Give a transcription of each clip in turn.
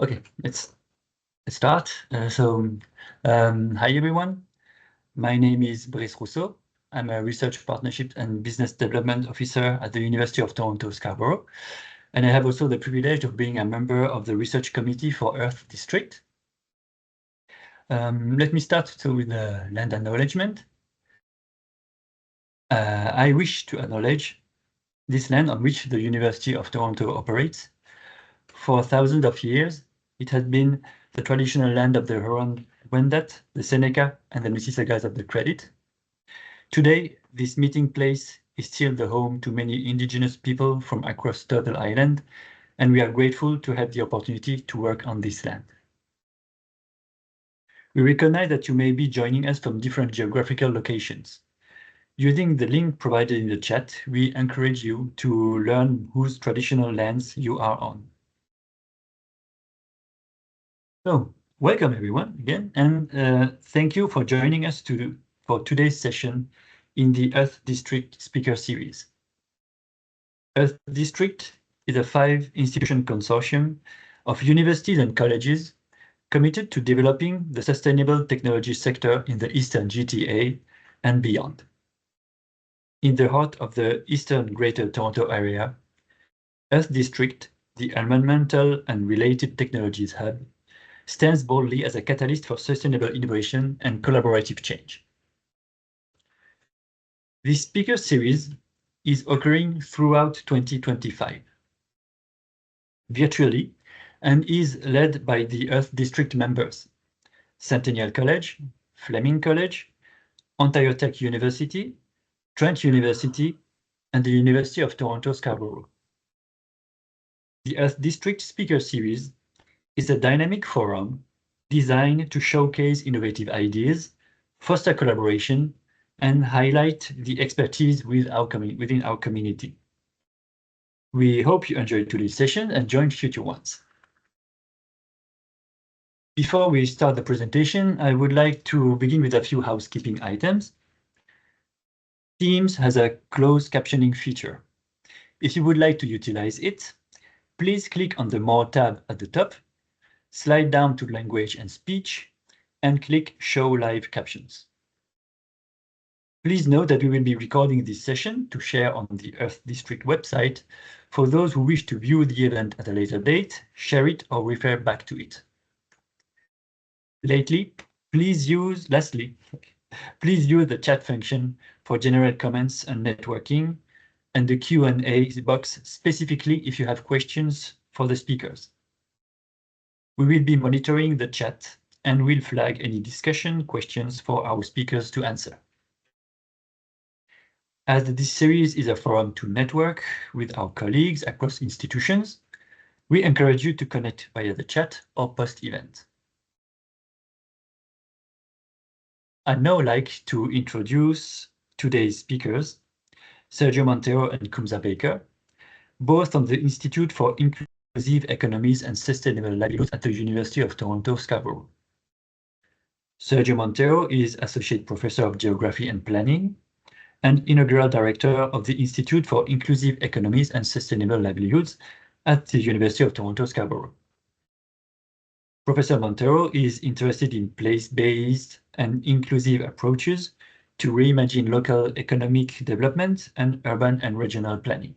Okay, let's start. Hi everyone. My name is Brice Rousseau. I'm a Research Partnerships and Business Development Officer at the University of Toronto, Scarborough. And I have also the privilege of being a member of the Research Committee for Earth District. Let me start with the land acknowledgement. I wish to acknowledge this land on which the University of Toronto operates. For thousands of years, it has been the traditional land of the Huron-Wendat, the Seneca, and the Mississaugas of the Credit. Today, this meeting place is still the home to many Indigenous people from across Turtle Island, and we are grateful to have the opportunity to work on this land. We recognize that you may be joining us from different geographical locations. Using the link provided in the chat, we encourage you to learn whose traditional lands you are on. So, welcome everyone again, and thank you for joining us for today's session in the Earth District Speaker Series. Earth District is a 5-institution consortium of universities and colleges committed to developing the sustainable technology sector in the Eastern GTA and beyond. In the heart of the Eastern Greater Toronto Area, Earth District, the environmental and related technologies hub, stands boldly as a catalyst for sustainable innovation and collaborative change. This speaker series is occurring throughout 2025, virtually, and is led by the Earth District members, Centennial College, Fleming College, Ontario Tech University, Trent University, and the University of Toronto Scarborough. The Earth District Speaker Series is a dynamic forum designed to showcase innovative ideas, foster collaboration, and highlight the expertise within our community. We hope you enjoyed today's session and join future ones. Before we start the presentation, I would like to begin with a few housekeeping items. Teams has a closed captioning feature. If you would like to utilize it, please click on the More tab at the top, slide down to Language and Speech, and click Show Live Captions. Please note that we will be recording this session to share on the Earth District website for those who wish to view the event at a later date, share it, or refer back to it. Lastly, please use the chat function for general comments and networking, and the Q&A box specifically if you have questions for the speakers. We will be monitoring the chat and will flag any discussion questions for our speakers to answer. As this series is a forum to network with our colleagues across institutions, we encourage you to connect via the chat or post-event. I'd now like to introduce today's speakers, Sergio Montero and Kumza Baker, both from the Institute for Inclusive Economies and Sustainable Livelihoods at the University of Toronto, Scarborough. Sergio Montero is Associate Professor of Geography and Planning and Inaugural Director of the Institute for Inclusive Economies and Sustainable Livelihoods at the University of Toronto, Scarborough. Professor Montero is interested in place-based and inclusive approaches to reimagine local economic development and urban and regional planning.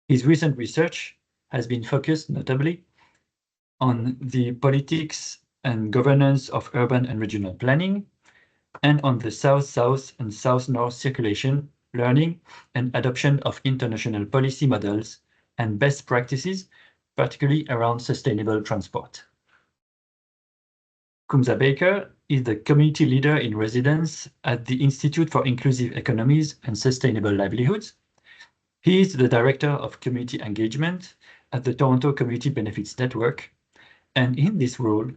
His recent research has been focused notably on the politics and governance of urban and regional planning, and on the South-South and South-North circulation, learning, and adoption of international policy models and best practices, particularly around sustainable transport. Kumza Baker is the community leader in residence at the Institute for Inclusive Economies and Sustainable Livelihoods. He is the Director of Community Engagement at the Toronto Community Benefits Network, and in this role,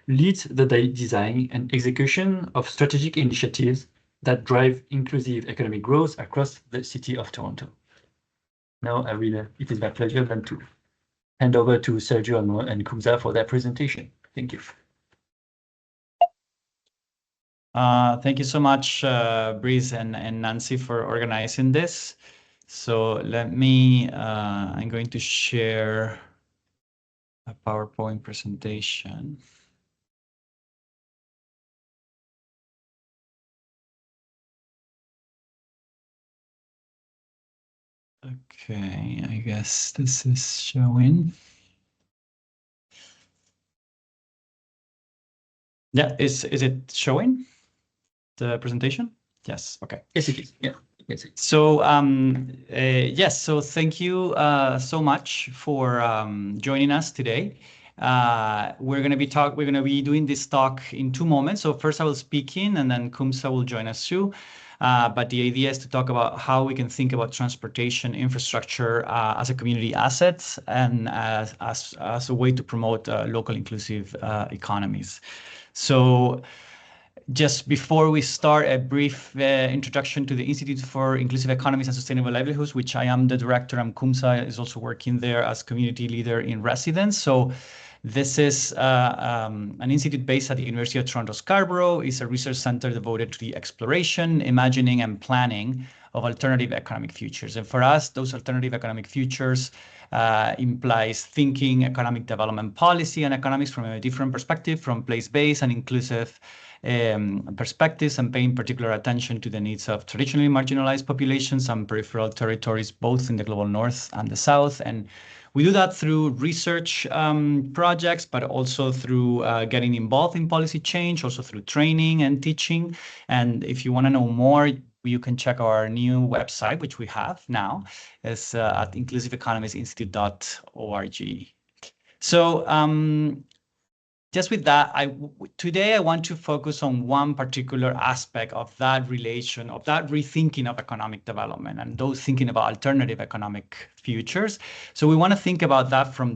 leads the design and execution of strategic initiatives that drive inclusive economic growth across the city of Toronto. Now, it is my pleasure then to hand over to Sergio and Kumza for their presentation. Thank you. Thank you so much, Brice and Nancy, for organizing this. So let me, I'm going to share a PowerPoint presentation. Okay, I guess this is showing. Yeah, is it showing the presentation? Yes. Okay. Yes, it is. Yeah. Yes. So yes, so thank you so much for joining us today. We're going to be doing this talk in 2 moments. So first I will speak in, and then Kumsa will join us too. But the idea is to talk about how we can think about transportation infrastructure as a community asset and as a way to promote local inclusive economies. So just before we start, a brief introduction to the Institute for Inclusive Economies and Sustainable Livelihoods, which I am the director, and Kumsa is also working there as community leader in residence. So this is an institute based at the University of Toronto Scarborough. It's a research center devoted to the exploration, imagining, and planning of alternative economic futures. And for us, those alternative economic futures implies thinking economic development policy and economics from a different perspective, from place-based and inclusive perspectives, and paying particular attention to the needs of traditionally marginalized populations and peripheral territories, both in the global north and the south. And we do that through research projects, but also through getting involved in policy change, also through training and teaching. And if you want to know more, you can check our new website, which we have now. It's at inclusiveeconomiesinstitute.org. So just with that, today I want to focus on one particular aspect of that relation, of that rethinking of economic development, and those thinking about alternative economic futures. So we want to think about that from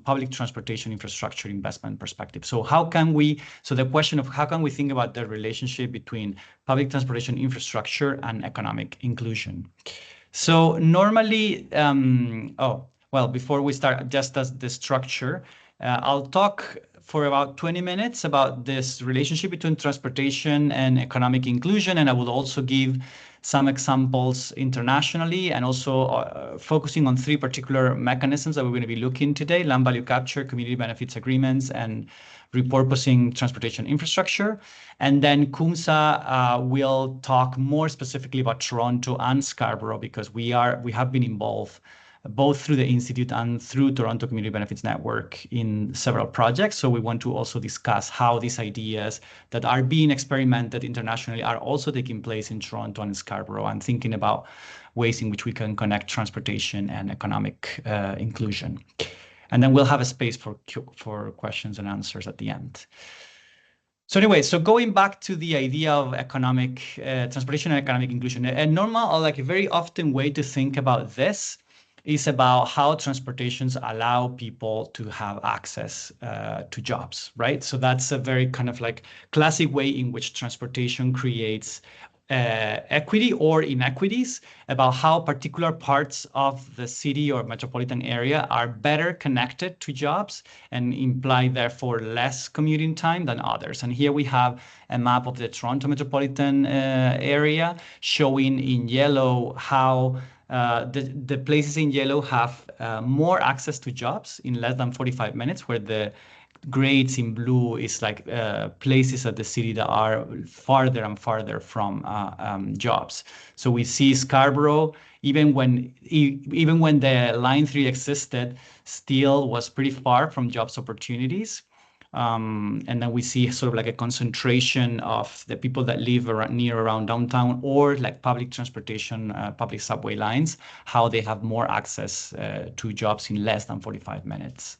public transportation infrastructure investment perspective. So the question of how can we think about the relationship between public transportation infrastructure and economic inclusion? So normally, before we start, just as the structure, I'll talk for about 20 minutes about this relationship between transportation and economic inclusion, and I will also give some examples internationally, and also focusing on 3 particular mechanisms that we're going to be looking today: land value capture, community benefits agreements, and repurposing transportation infrastructure. And then Kumsa will talk more specifically about Toronto and Scarborough, because we have been involved both through the Institute and through Toronto Community Benefits Network in several projects. So we want to also discuss how these ideas that are being experimented internationally are also taking place in Toronto and Scarborough, and thinking about ways in which we can connect transportation and economic inclusion. And then we'll have a space for questions and answers at the end. So anyway, so going back to the idea of economic transportation and economic inclusion, a normal, or like a very often way to think about this is about how transportations allow people to have access to jobs, right? So that's a very kind of like classic way in which transportation creates equity or inequities, about how particular parts of the city or metropolitan area are better connected to jobs and imply therefore less commuting time than others. And here we have a map of the Toronto metropolitan area, showing in yellow how the places in yellow have more access to jobs in less than 45 minutes, where the grades in blue is like places of the city that are farther and farther from jobs. So we see Scarborough, even when the Line 3 existed, still was pretty far from jobs opportunities. And then we see sort of like a concentration of the people that live around downtown, or like public transportation, public subway lines, how they have more access to jobs in less than 45 minutes.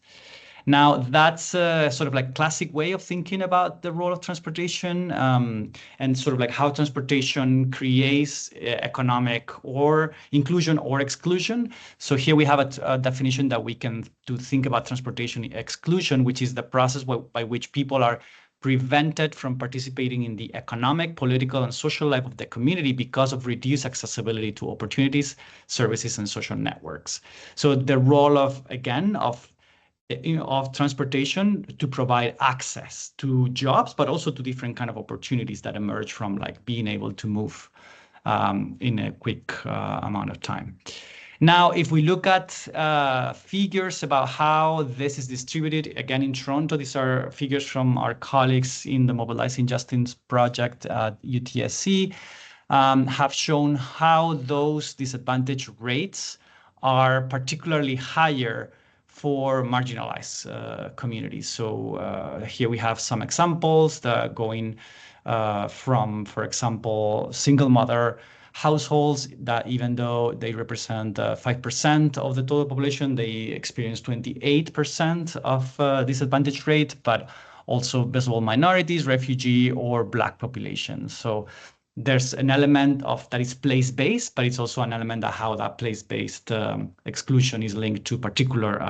Now, that's a sort of like classic way of thinking about the role of transportation, and sort of like how transportation creates economic or inclusion or exclusion. So here we have a definition that we can think about transportation exclusion, which is the process by which people are prevented from participating in the economic, political, and social life of the community because of reduced accessibility to opportunities, services, and social networks. So the role of transportation to provide access to jobs, but also to different kind of opportunities that emerge from like being able to move in a quick amount of time. Now, if we look at figures about how this is distributed, again in Toronto, these are figures from our colleagues in the Mobilizing Justice Project at UTSC, have shown how those disadvantage rates are particularly higher for marginalized communities. So here we have some examples that going from, for example, single mother households that even though they represent 5% of the total population, they experience 28% of disadvantage rate, but also visible minorities, refugee, or Black populations. So there's an element of that is place-based, but it's also an element of how that place-based exclusion is linked to particular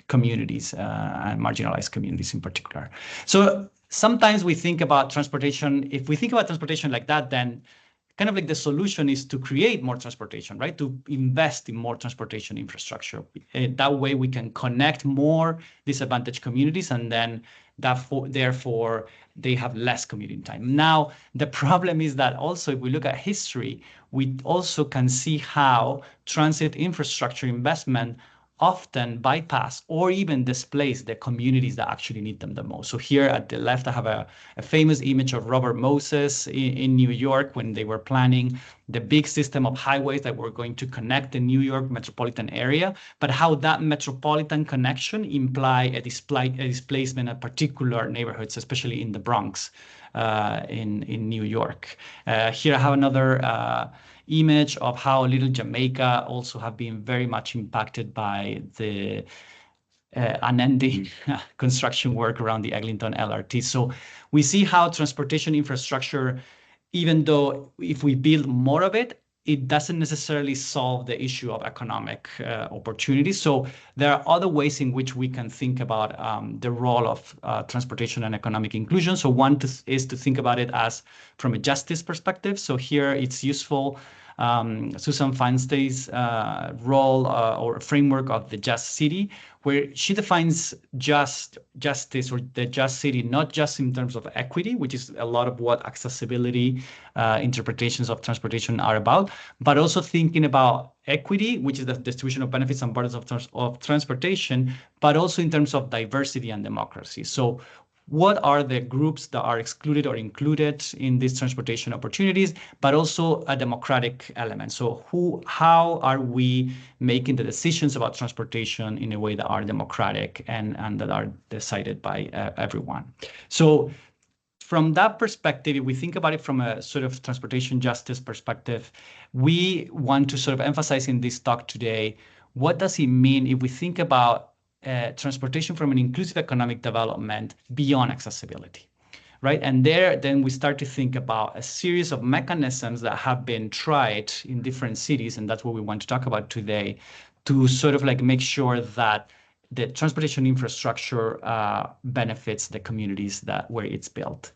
communities and marginalized communities in particular. So sometimes we think about transportation. If we think about transportation like that, then kind of like the solution is to create more transportation, right? To invest in more transportation infrastructure. That way we can connect more disadvantaged communities, and then therefore they have less commuting time. Now, the problem is that also if we look at history, we also can see how transit infrastructure investment often bypass or even displace the communities that actually need them the most. So here at the left, I have a famous image of Robert Moses in New York when they were planning the big system of highways that were going to connect the New York metropolitan area, but how that metropolitan connection imply a displacement of particular neighborhoods, especially in the Bronx in New York. Here I have another image of how Little Jamaica also have been very much impacted by the unending construction work around the Eglinton LRT. So we see how transportation infrastructure, even though if we build more of it, it doesn't necessarily solve the issue of economic opportunities. So there are other ways in which we can think about the role of transportation and economic inclusion. So one is to think about it as from a justice perspective. So here it's useful Susan Feinstein's role or framework of the just city, where she defines justice or the just city, not just in terms of equity, which is a lot of what accessibility interpretations of transportation are about, but also thinking about equity, which is the distribution of benefits and burdens of transportation, but also in terms of diversity and democracy. So what are the groups that are excluded or included in these transportation opportunities, but also a democratic element. So how are we making the decisions about transportation in a way that are democratic and that are decided by everyone? So from that perspective, if we think about it from a sort of transportation justice perspective, we want to sort of emphasize in this talk today, what does it mean if we think about transportation from an inclusive economic development beyond accessibility, right? And then we start to think about a series of mechanisms that have been tried in different cities, and that's what we want to talk about today, to sort of like make sure that the transportation infrastructure benefits the communities where it's built.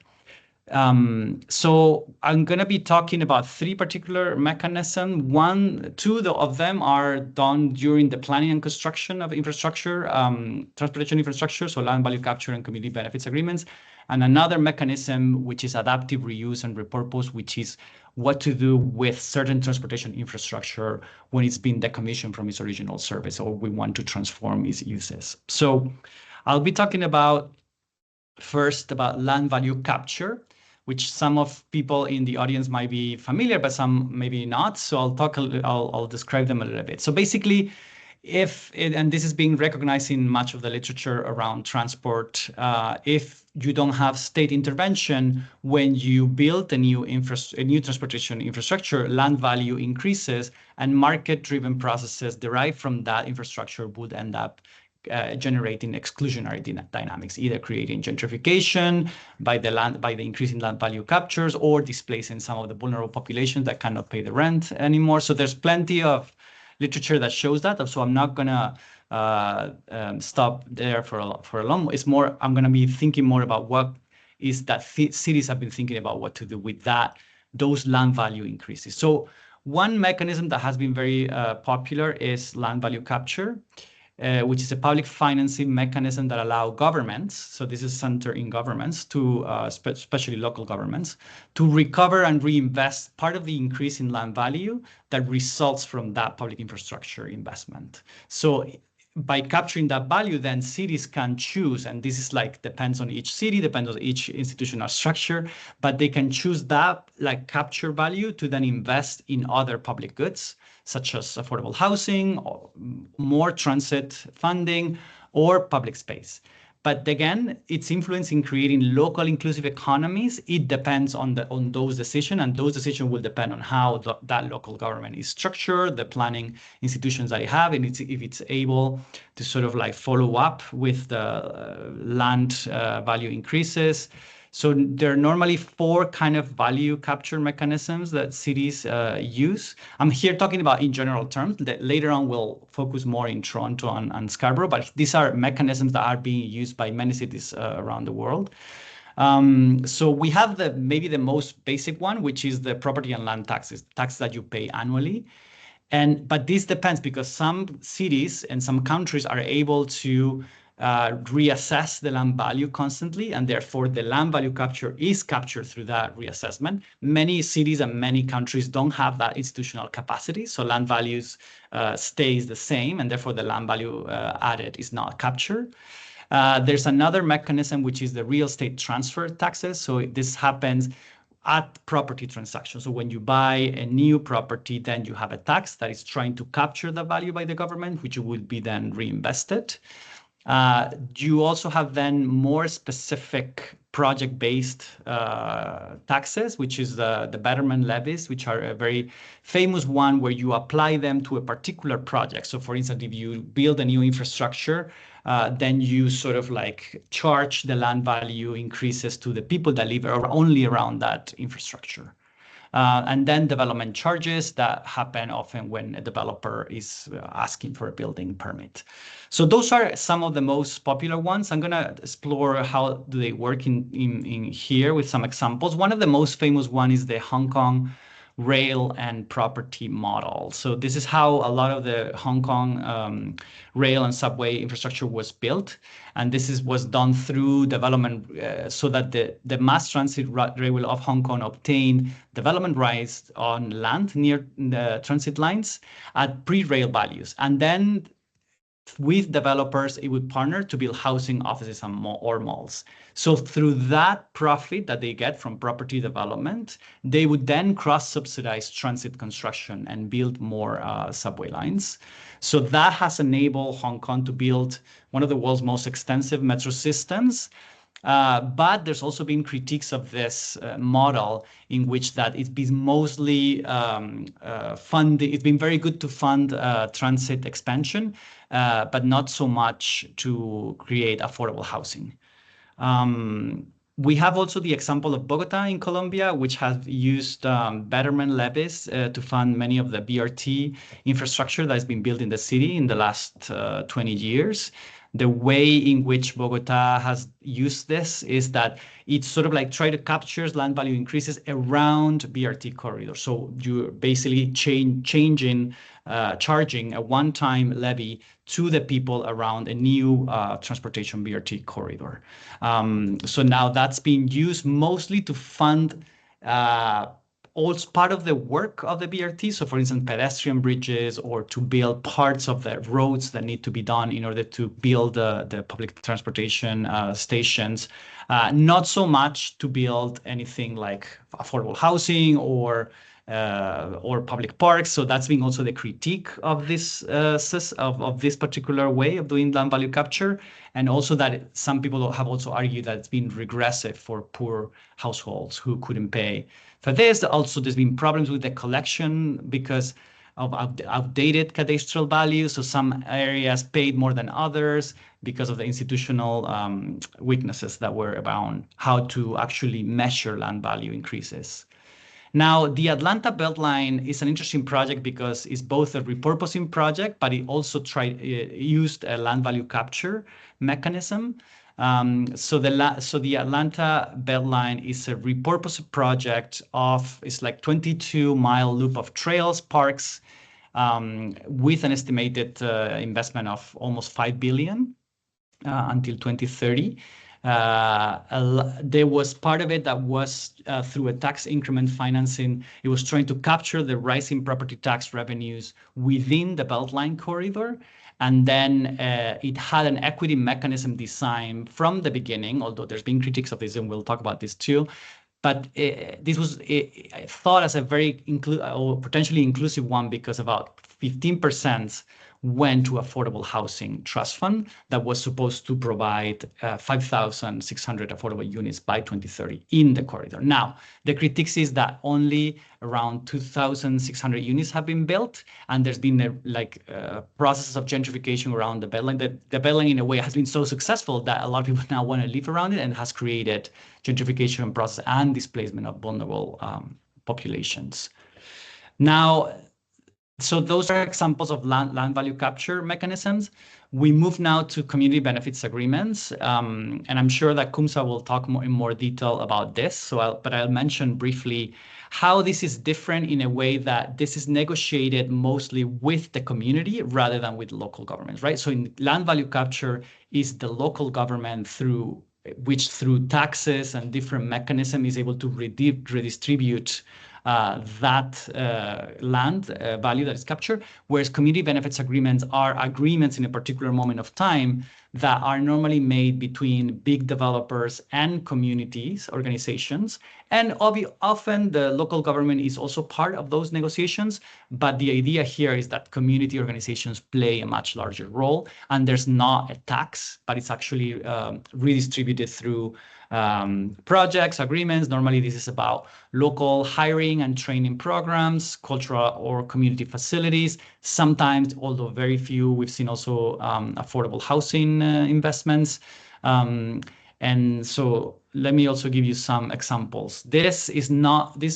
So I'm going to be talking about three particular mechanisms. Two of them are done during the planning and construction of infrastructure, transportation infrastructure, so land value capture and community benefits agreements. And another mechanism, which is adaptive reuse and repurpose, which is what to do with certain transportation infrastructure when it's been decommissioned from its original service or we want to transform its uses. So I'll be talking about first about land value capture, which some of people in the audience might be familiar, but some maybe not. So I'll describe them a little bit. So basically, and this is being recognized in much of the literature around transport, if you don't have state intervention, when you build a new transportation infrastructure, land value increases, and market-driven processes derived from that infrastructure would end up generating exclusionary dynamics, either creating gentrification by the increase in land value captures or displacing some of the vulnerable populations that cannot pay the rent anymore. So there's plenty of literature that shows that. So I'm not going to stop there for a long. It's more, I'm going to be thinking more about what is that cities have been thinking about what to do with those land value increases. So one mechanism that has been very popular is land value capture. which is a public financing mechanism that allow governments, so this is centered in governments, to especially local governments, to recover and reinvest part of the increase in land value that results from that public infrastructure investment. So by capturing that value, then cities can choose, and this is like depends on each city, depends on each institutional structure, but they can choose that like capture value to then invest in other public goods, such as affordable housing, or more transit funding, or public space. But again, its influence in creating local inclusive economies, it depends on those decisions, and those decisions will depend on how that local government is structured, the planning institutions that it have, and if it's able to sort of like follow up with the land value increases. So there are normally 4 kind of value capture mechanisms that cities use. I'm here talking about in general terms. That later on we'll focus more in Toronto and Scarborough, but these are mechanisms that are being used by many cities around the world. So we have maybe the most basic one, which is the property and land taxes, tax that you pay annually. But this depends because some cities and some countries are able to reassess the land value constantly, and therefore the land value capture is captured through that reassessment. Many cities and many countries don't have that institutional capacity, so land values stays the same, and therefore the land value added is not captured. There's another mechanism, which is the real estate transfer taxes. So this happens at property transactions. So when you buy a new property, then you have a tax that is trying to capture the value by the government, which would be then reinvested. You also have then more specific project-based taxes, which is the betterment levies, which are a very famous one where you apply them to a particular project. So for instance, if you build a new infrastructure, then you sort of like charge the land value increases to the people that live only around that infrastructure. And then development charges that happen often when a developer is asking for a building permit. So those are some of the most popular ones. I'm going to explore how do they work in here with some examples. One of the most famous one is the Hong Kong rail and property model. So this is how a lot of the Hong Kong rail and subway infrastructure was built. And this was done through development so that the mass transit railway of Hong Kong obtained development rights on land near the transit lines at pre-rail values. And then with developers, it would partner to build housing, offices, or malls. So through that profit that they get from property development, they would then cross-subsidize transit construction and build more subway lines. So that has enabled Hong Kong to build one of the world's most extensive metro systems. But there's also been critiques of this model in which that it's been mostly funded. It's been very good to fund transit expansion, but not so much to create affordable housing. We have also the example of Bogota in Colombia, which has used betterment levies to fund many of the BRT infrastructure that has been built in the city in the last 20 years. The way in which Bogota has used this is that it's sort of like try to capture land value increases around BRT corridors. So you're basically charging a one-time levy to the people around a new transportation BRT corridor. So now that's being used mostly to fund also part of the work of the BRT. So for instance, pedestrian bridges or to build parts of the roads that need to be done in order to build the public transportation stations. Not so much to build anything like affordable housing or public parks. So that's been also the critique of this of this particular way of doing land value capture, and also that some people have also argued that it's been regressive for poor households who couldn't pay for this. Also, there's been problems with the collection because of outdated cadastral values. So some areas paid more than others because of the institutional weaknesses that were around how to actually measure land value increases. Now, the Atlanta Beltline is an interesting project because it's both a repurposing project, but it also used a land value capture mechanism. So the Atlanta Beltline is a repurposed project it's like 22-mile loop of trails, parks, with an estimated investment of almost 5 billion until 2030. There was part of it that was through a tax increment financing. It was trying to capture the rising property tax revenues within the Beltline corridor. And then it had an equity mechanism design from the beginning, although there's been critiques of this, and we'll talk about this too. But this was thought as a very or potentially inclusive one, because about 15% went to affordable housing trust fund that was supposed to provide 5,600 affordable units by 2030 in the corridor. Now, the critiques is that only around 2,600 units have been built, and there's been a process of gentrification around the Beltline. The Beltline, in a way, has been so successful that a lot of people now want to live around it, and has created gentrification process and displacement of vulnerable populations. Now, so those are examples of land value capture mechanisms. We move now to community benefits agreements, and I'm sure that Kumsa will talk in more detail about this. But I'll mention briefly how this is different in a way that this is negotiated mostly with the community rather than with local governments, right? So in land value capture is the local government through taxes and different mechanisms is able to redistribute that land value that is captured, whereas community benefits agreements are agreements in a particular moment of time that are normally made between big developers and communities, organizations. And often the local government is also part of those negotiations. But the idea here is that community organizations play a much larger role, and there's not a tax, but it's actually redistributed through projects, agreements. Normally, this is about local hiring and training programs, cultural or community facilities. Sometimes, although very few, we've seen also affordable housing investments. And so let me also give you some examples. This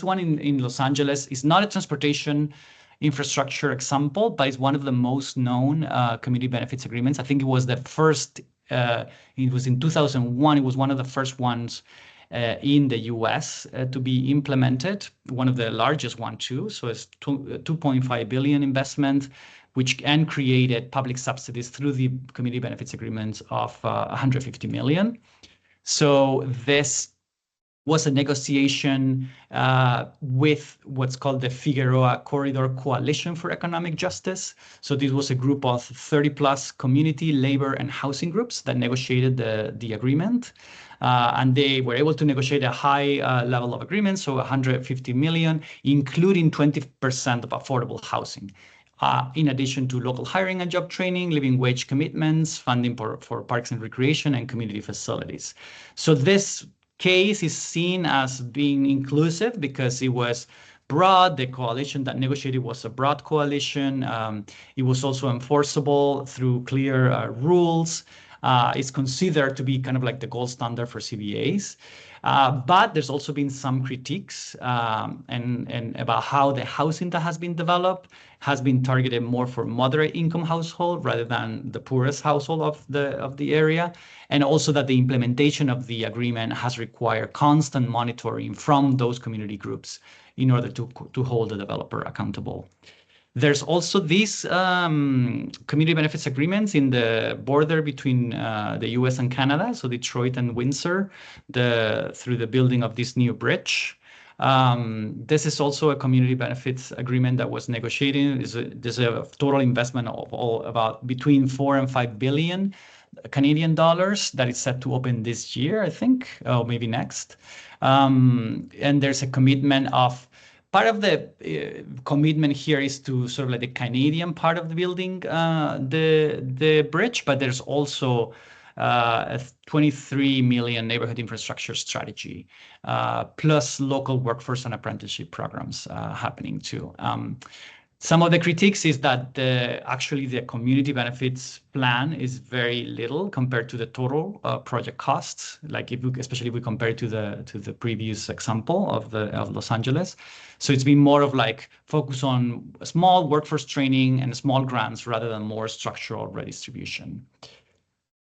one in Los Angeles is not a transportation infrastructure example, but it's one of the most known community benefits agreements. I think it was the first. It was in 2001. It was one of the first ones in the US to be implemented, one of the largest one too. So it's 2.5 billion investment, which created public subsidies through the community benefits agreements of 150 million. So this was a negotiation with what's called the Figueroa Corridor Coalition for Economic Justice. So this was a group of 30+ community, labor, and housing groups that negotiated the agreement. And they were able to negotiate a high level of agreement, so 150 million, including 20% of affordable housing. In addition to local hiring and job training, living wage commitments, funding for parks and recreation, and community facilities. So this case is seen as being inclusive because it was broad. The coalition that negotiated was a broad coalition. It was also enforceable through clear rules. It's considered to be kind of like the gold standard for CBAs. But there's also been some critiques and about how the housing that has been developed has been targeted more for moderate income household rather than the poorest household of the area. And also that the implementation of the agreement has required constant monitoring from those community groups in order to hold the developer accountable. There's also these community benefits agreements in the border between the US and Canada, so Detroit and Windsor, through the building of this new bridge. This is also a community benefits agreement that was negotiated. There's a total investment of about between 4 and 5 billion Canadian dollars that is set to open this year, I think, or maybe next. And there's a commitment of part of the commitment here is to sort of like the Canadian part of the building, the bridge, but there's also a 23 million neighborhood infrastructure strategy, plus local workforce and apprenticeship programs happening too. Some of the critiques is that actually the community benefits plan is very little compared to the total project costs. Like especially if we compare it to the previous example of Los Angeles. So it's been more of like focus on small workforce training and small grants rather than more structural redistribution.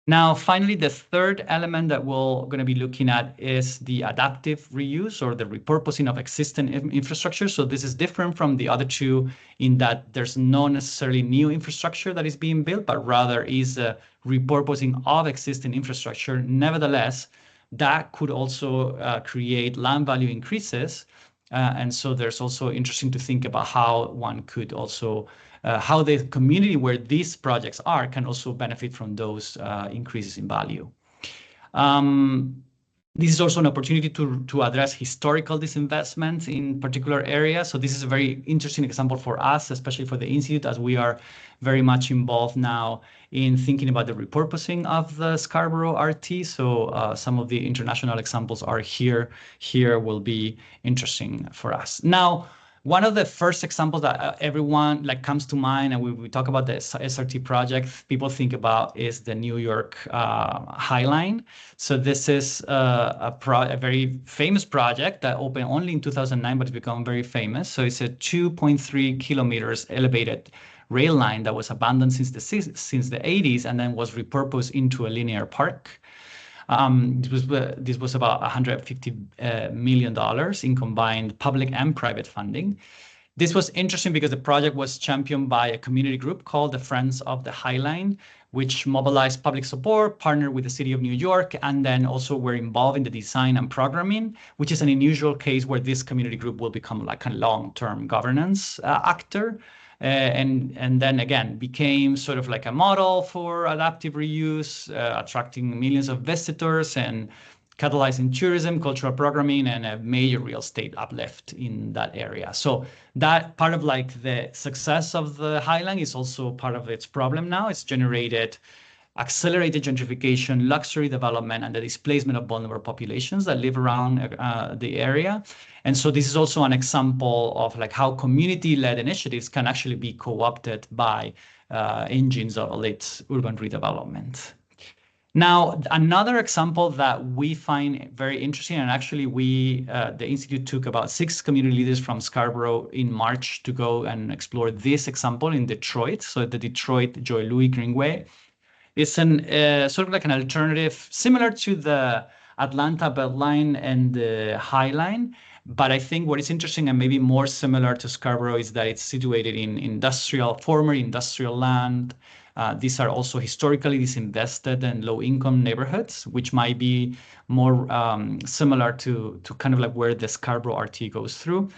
Now, finally, the third element that we're going to be looking at is the adaptive reuse or the repurposing of existing infrastructure. So this is different from the other two in that there's not necessarily new infrastructure that is being built, but rather is a repurposing of existing infrastructure. Nevertheless, that could also create land value increases. And so there's also interesting to think about how one could also how the community where these projects are can also benefit from those increases in value. This is also an opportunity to address historical disinvestment in particular areas. So this is a very interesting example for us, especially for the Institute, as we are very much involved now in thinking about the repurposing of the Scarborough RT. So some of the international examples are here. Here will be interesting for us. Now, one of the first examples that everyone comes to mind, and we talk about the SRT project, people think about is the New York High Line. So this is a very famous project that opened only in 2009, but it's become very famous. So it's a 2.3 kilometers elevated rail line that was abandoned since the 80s and then was repurposed into a linear park. This was about $150 million in combined public and private funding. This was interesting because the project was championed by a community group called the Friends of the High Line, which mobilized public support, partnered with the city of New York, and then also were involved in the design and programming, which is an unusual case where this community group will become like a long-term governance actor. And then again, became sort of like a model for adaptive reuse, attracting millions of visitors and catalyzing tourism, cultural programming, and a major real estate uplift in that area. So that part of like the success of the Highland is also part of its problem now. It's generated accelerated gentrification, luxury development, and the displacement of vulnerable populations that live around the area. And so this is also an example of like how community-led initiatives can actually be co-opted by engines of elite urban redevelopment. Now, another example that we find very interesting, and actually the Institute took about 6 community leaders from Scarborough in March to go and explore this example in Detroit. So the Detroit Joy Louis Greenway. It's an sort of like an alternative similar to the Atlanta Beltline and the High Line. But I think what is interesting and maybe more similar to Scarborough is that it's situated in former industrial land. These are also historically disinvested and low-income neighborhoods, which might be more similar to kind of like where the Scarborough RT goes through.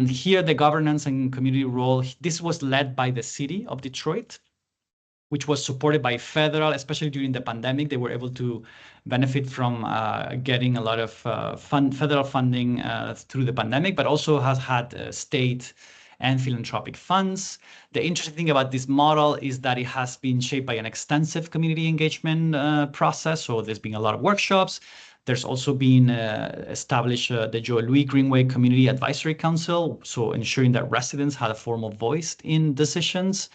Here, the governance and community role, this was led by the city of Detroit, which was supported by federal, especially during the pandemic. They were able to benefit from getting a lot of federal funding through the pandemic, but also has had state and philanthropic funds. The interesting thing about this model is that it has been shaped by an extensive community engagement process. So there's been a lot of workshops. There's also been established the Joy Louis Greenway Community Advisory Council, so ensuring that residents had a formal voice in decisions.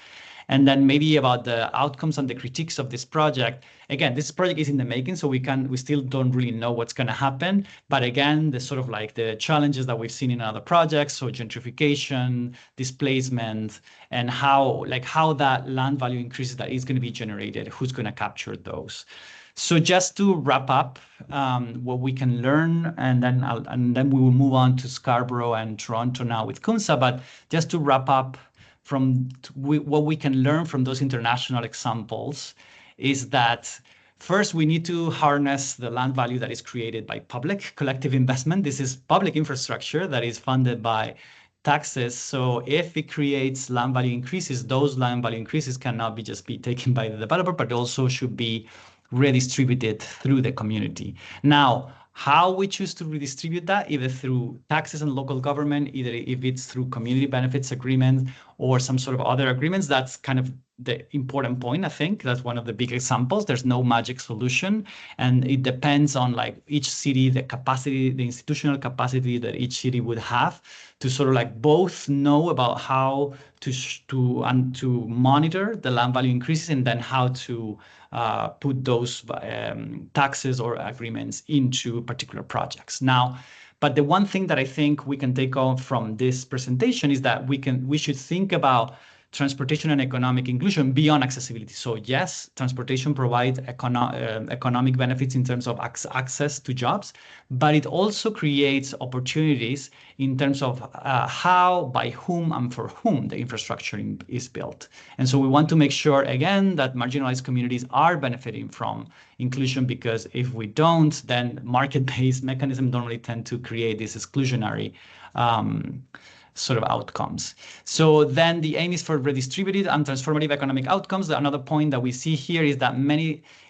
And then maybe about the outcomes and the critiques of this project. Again, this project is in the making, so we still don't really know what's going to happen. But again, the sort of like the challenges that we've seen in other projects, so gentrification, displacement, and how that land value increases that is going to be generated, who's going to capture those. So just to wrap up what we can learn, and then we will move on to Scarborough and Toronto now with Kunsa. But just to wrap up, from what we can learn from those international examples is that first, we need to harness the land value that is created by public collective investment. This is public infrastructure that is funded by taxes. So if it creates land value increases, those land value increases cannot just be taken by the developer, but also should be redistributed through the community. Now, how we choose to redistribute that, either through taxes and local government, either if it's through community benefits agreements or some sort of other agreements, that's kind of the important point. I think that's one of the big examples. There's no magic solution, and it depends on like each city, the capacity, the institutional capacity that each city would have to sort of like both know about how to monitor the land value increases and then how to put those taxes or agreements into particular projects. Now, but the one thing that I think we can take on from this presentation is that we should think about transportation and economic inclusion beyond accessibility. So yes, transportation provides economic benefits in terms of access to jobs, but it also creates opportunities in terms of how, by whom, and for whom the infrastructure is built. And so we want to make sure, again, that marginalized communities are benefiting from inclusion, because if we don't, then market-based mechanisms normally tend to create this exclusionary sort of outcomes. So then the aim is for redistributed and transformative economic outcomes. Another point that we see here is that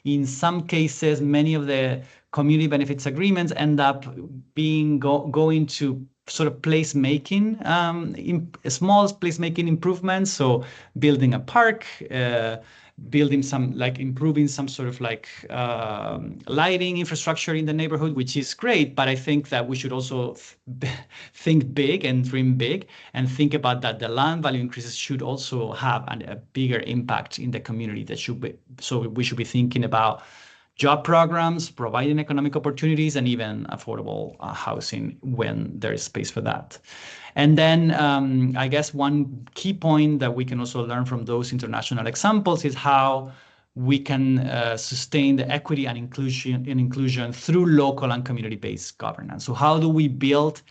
in some cases, many of the community benefits agreements end up being going to sort of placemaking, small placemaking improvements. So building a park, building some, like improving some sort of like lighting infrastructure in the neighborhood, which is great. But I think that we should also think big and dream big, and think about that the land value increases should also have a bigger impact in the community. So we should be thinking about job programs, providing economic opportunities, and even affordable housing when there is space for that. And then I guess one key point that we can also learn from those international examples is how we can sustain the equity and inclusion through local and community-based governance. So how do we build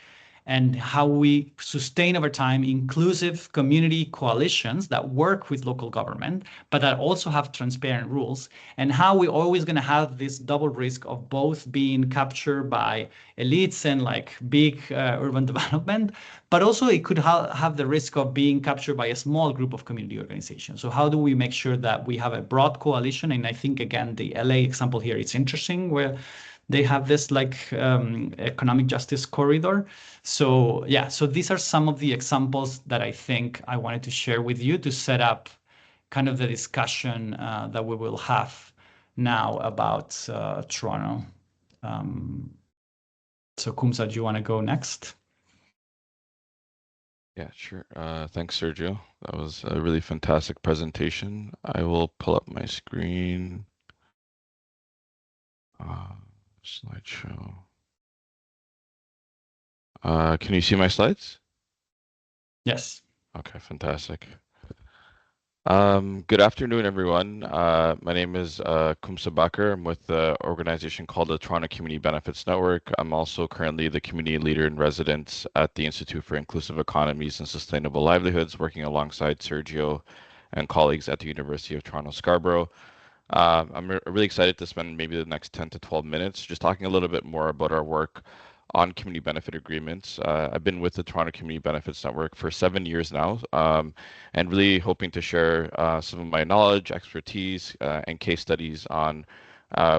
and how we sustain over time inclusive community coalitions that work with local government, but that also have transparent rules, and how we're always going to have this double risk of both being captured by elites and like big urban development, but also it could have the risk of being captured by a small group of community organizations. So how do we make sure that we have a broad coalition? And I think, again, the LA example here is interesting, where they have this like economic justice corridor. So yeah, so these are some of the examples that I think I wanted to share with you to set up kind of the discussion that we will have now about Toronto. So Kumsa, do you want to go next? Yeah, sure. Thanks, Sergio. That was a really fantastic presentation. I will pull up my screen. Slideshow. Can you see my slides? Yes. Okay, fantastic. Good afternoon, everyone. My name is Kumsa Bakar. I'm with the organization called the Toronto Community Benefits Network. I'm also currently the community leader in residence at the Institute for Inclusive Economies and Sustainable Livelihoods, working alongside Sergio and colleagues at the University of Toronto Scarborough. I'm really excited to spend maybe the next 10 to 12 minutes just talking a little bit more about our work on community benefit agreements. I've been with the Toronto Community Benefits Network for 7 years now, and really hoping to share some of my knowledge, expertise, and case studies on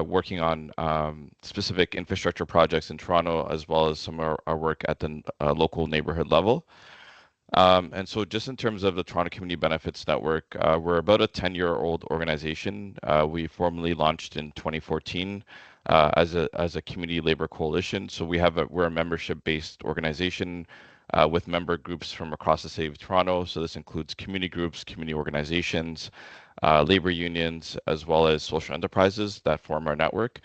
working on specific infrastructure projects in Toronto, as well as some of our work at the local neighborhood level. And so just in terms of the Toronto Community Benefits Network, we're about a 10-year-old organization. We formally launched in 2014 as a community labor coalition. So we're a membership-based organization with member groups from across the city of Toronto. So this includes community groups, community organizations, labor unions, as well as social enterprises that form our network.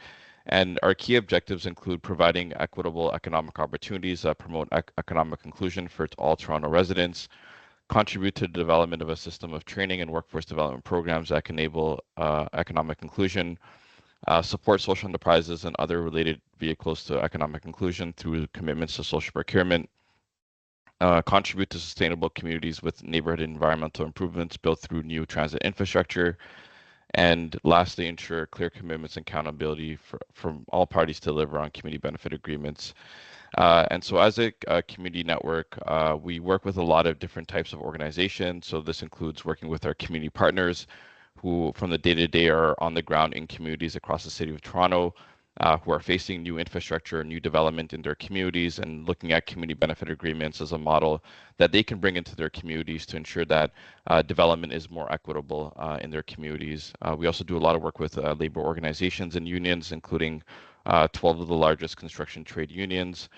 And our key objectives include providing equitable economic opportunities that promote economic inclusion for all Toronto residents, contribute to the development of a system of training and workforce development programs that can enable economic inclusion, support social enterprises and other related vehicles to economic inclusion through commitments to social procurement, contribute to sustainable communities with neighborhood environmental improvements built through new transit infrastructure, and lastly, ensure clear commitments and accountability from all parties to deliver on community benefit agreements. And so as a community network, we work with a lot of different types of organizations. So this includes working with our community partners who from the day-to-day are on the ground in communities across the city of Toronto, who are facing new infrastructure, new development in their communities, and looking at community benefit agreements as a model that they can bring into their communities to ensure that development is more equitable in their communities. We also do a lot of work with labor organizations and unions, including 12 of the largest construction trade unions.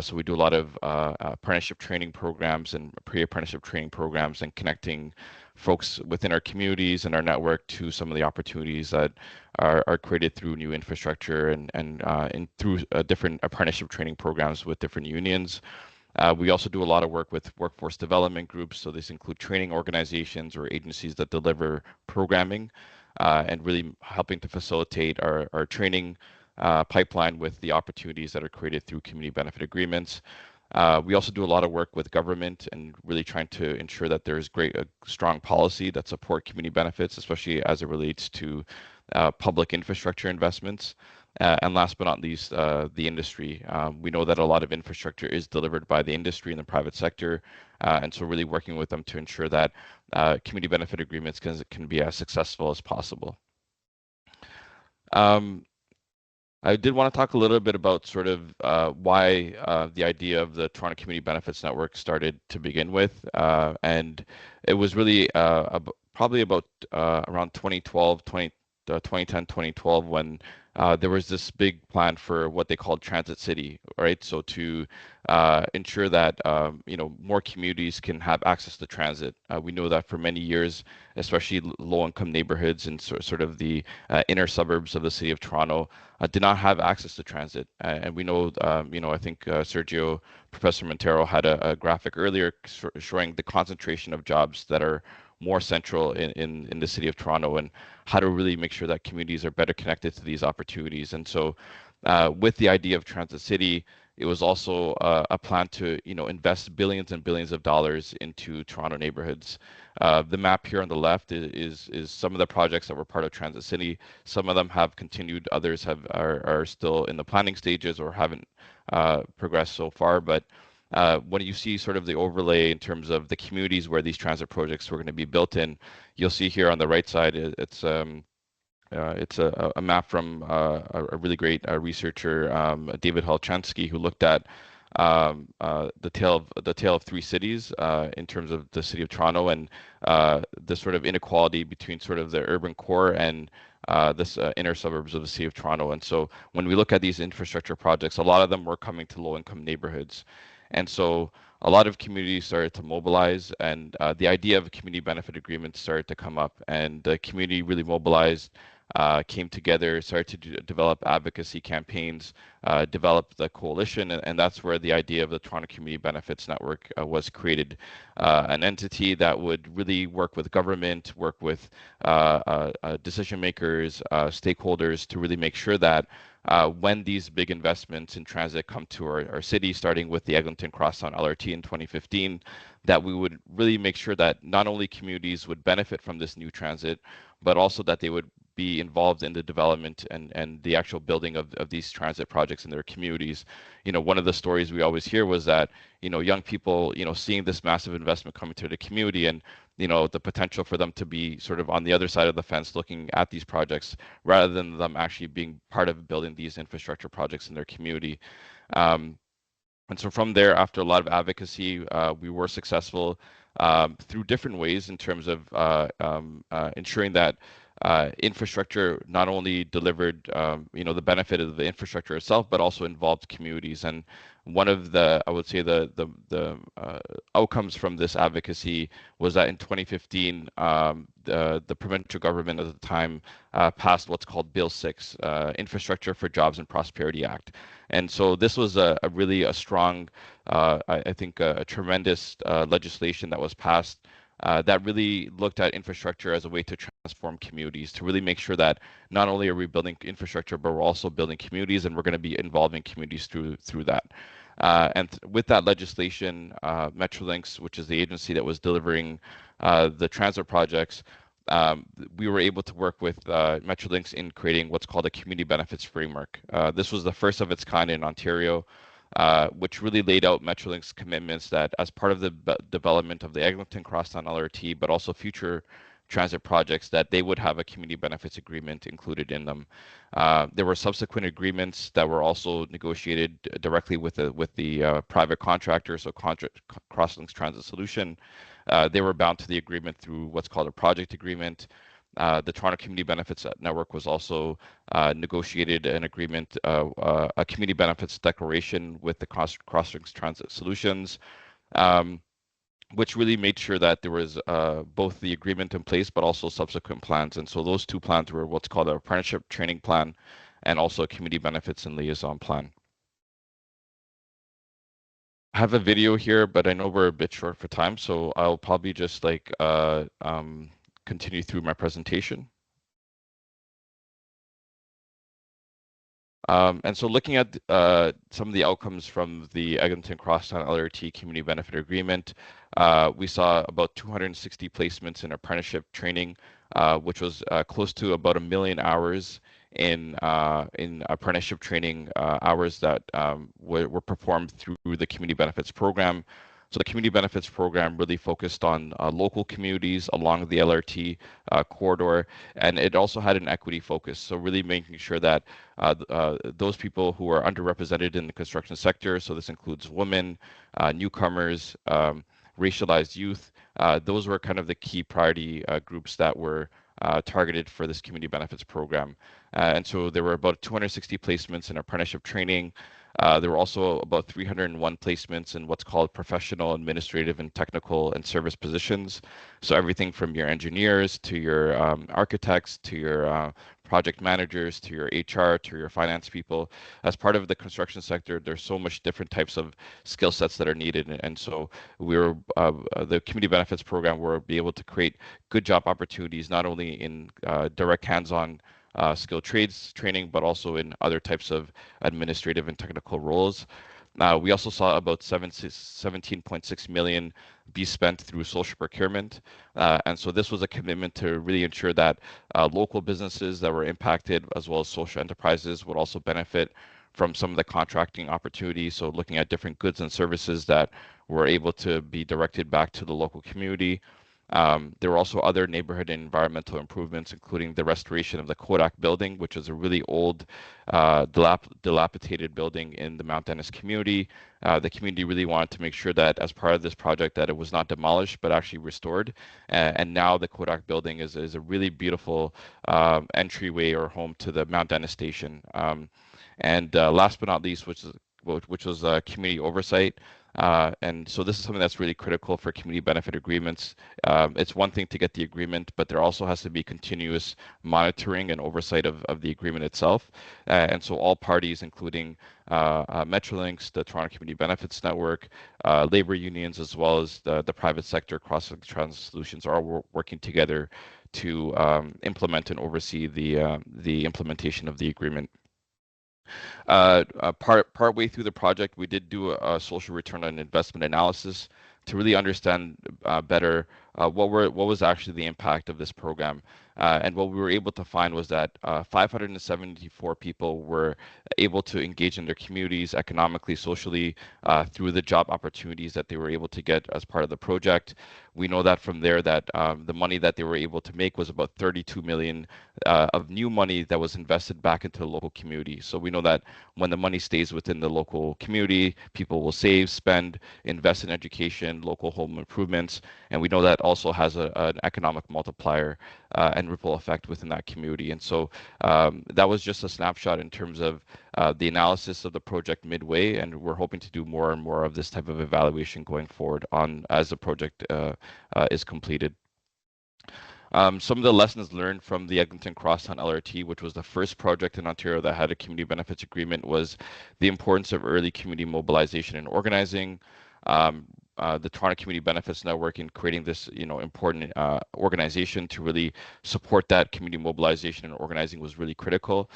So we do a lot of apprenticeship training programs and pre-apprenticeship training programs and connecting folks within our communities and our network to some of the opportunities that are created through new infrastructure and through different apprenticeship training programs with different unions. We also do a lot of work with workforce development groups. So this include training organizations or agencies that deliver programming and really helping to facilitate our training pipeline with the opportunities that are created through community benefit agreements. We also do a lot of work with government and really trying to ensure that there's strong policy that support community benefits, especially as it relates to public infrastructure investments. And last but not least, the industry. We know that a lot of infrastructure is delivered by the industry and the private sector, and so really working with them to ensure that community benefit agreements can be as successful as possible. I did want to talk a little bit about sort of why the idea of the Toronto Community Benefits Network started to begin with. And it was really probably about around 2010, 2012, when there was this big plan for what they called Transit City, right? So to ensure that more communities can have access to transit. We know that for many years, especially low-income neighborhoods and sort of the inner suburbs of the city of Toronto, did not have access to transit. And we know, I think Sergio, Professor Montero had a graphic earlier showing the concentration of jobs that are more central in the city of Toronto and how to really make sure that communities are better connected to these opportunities. And so with the idea of Transit City, it was also a plan to invest billions and billions of dollars into Toronto neighborhoods. The map here on the left is some of the projects that were part of Transit City. Some of them have continued, others are still in the planning stages or haven't progressed so far. But when you see sort of the overlay in terms of the communities where these transit projects were going to be built in, you'll see here on the right side, it's a map from a really great researcher, David Halchansky, who looked at the tale of three cities in terms of the city of Toronto and the sort of inequality between sort of the urban core and this inner suburbs of the city of Toronto. And so when we look at these infrastructure projects, a lot of them were coming to low-income neighborhoods. And so a lot of communities started to mobilize, and the idea of community benefit agreements started to come up, and the community really mobilized, came together, started to develop advocacy campaigns, develop the coalition, and that's where the idea of the Toronto Community Benefits Network was created. An entity that would really work with government, work with decision makers, stakeholders to really make sure that when these big investments in transit come to our city, starting with the Eglinton Crosstown LRT in 2015, that we would really make sure that not only communities would benefit from this new transit, but also that they would be involved in the development and the actual building of these transit projects in their communities. One of the stories we always hear was that, young people, seeing this massive investment coming to the community and, the potential for them to be sort of on the other side of the fence looking at these projects rather than them actually being part of building these infrastructure projects in their community. And so from there, after a lot of advocacy, we were successful through different ways in terms of ensuring that infrastructure not only delivered, the benefit of the infrastructure itself, but also involved communities. And one of the, I would say, the outcomes from this advocacy was that in 2015, the provincial government at the time passed what's called Bill 6, Infrastructure for Jobs and Prosperity Act. And so this was a really strong, I think, a tremendous legislation that was passed that really looked at infrastructure as a way to transform communities, to really make sure that not only are we building infrastructure, but we're also building communities, and we're going to be involving communities through that. With that legislation, Metrolinx, which is the agency that was delivering the transit projects, we were able to work with Metrolinx in creating what's called a community benefits framework. This was the first of its kind in Ontario, which really laid out Metrolinx's commitments that as part of the development of the Eglinton Crosstown LRT, but also future transit projects, that they would have a community benefits agreement included in them. There were subsequent agreements that were also negotiated directly with the private contractor, so Crosslinks Transit Solution. They were bound to the agreement through what's called a project agreement. The Toronto Community Benefits Network was also negotiated an agreement, a community benefits declaration with the Crosslinks Transit Solutions, which really made sure that there was both the agreement in place, but also subsequent plans. And so those two plans were what's called an apprenticeship training plan and also a community benefits and liaison plan. I have a video here, but I know we're a bit short for time, so I'll probably just like continue through my presentation. And so looking at some of the outcomes from the Eglinton Crosstown LRT Community Benefit Agreement, we saw about 260 placements in apprenticeship training, which was close to about 1 million hours in apprenticeship training hours that were performed through the Community Benefits Program. So the Community Benefits Program really focused on local communities along the LRT corridor, and it also had an equity focus. So really making sure that those people who are underrepresented in the construction sector, so this includes women, newcomers, racialized youth, those were kind of the key priority groups that were targeted for this community benefits program. And so there were about 260 placements in apprenticeship training. There were also about 301 placements in what's called professional, administrative, and technical and service positions. So everything from your engineers to your architects to your project managers to your HR to your finance people. As part of the construction sector, there's so much different types of skill sets that are needed, and so we're the community benefits program will be able to create good job opportunities not only in direct hands-on skilled trades training, but also in other types of administrative and technical roles. We also saw about 17.6 million be spent through social procurement. And so this was a commitment to really ensure that local businesses that were impacted, as well as social enterprises, would also benefit from some of the contracting opportunities. So looking at different goods and services that were able to be directed back to the local community. There were also other neighborhood and environmental improvements, including the restoration of the Kodak building, which is a really old, dilapidated building in the Mount Dennis community. The community really wanted to make sure that as part of this project that it was not demolished, but actually restored. And now the Kodak building is a really beautiful entryway or home to the Mount Dennis station. And last but not least, which was community oversight. And so this is something that's really critical for community benefit agreements. It's one thing to get the agreement, but there also has to be continuous monitoring and oversight of the agreement itself. And so all parties, including Metrolinx, the Toronto Community Benefits Network, labor unions, as well as the private sector, cross-sector solutions, are all working together to implement and oversee the implementation of the agreement. Partway through the project, we did do a social return on investment analysis to really understand better what was actually the impact of this program. And what we were able to find was that 574 people were able to engage in their communities economically, socially, through the job opportunities that they were able to get as part of the project. We know that from there that the money that they were able to make was about 32 million of new money that was invested back into the local community. So we know that when the money stays within the local community, people will save, spend, invest in education, local home improvements, and we know that also has an economic multiplier and ripple effect within that community. And so that was just a snapshot in terms of the analysis of the project midway, and we're hoping to do more and more of this type of evaluation going forward on as the project is completed. Some of the lessons learned from the Eglinton Crosstown LRT, which was the first project in Ontario that had a community benefits agreement, was the importance of early community mobilization and organizing. The Toronto Community Benefits Network in creating this, important organization to really support that community mobilization and organizing was really critical,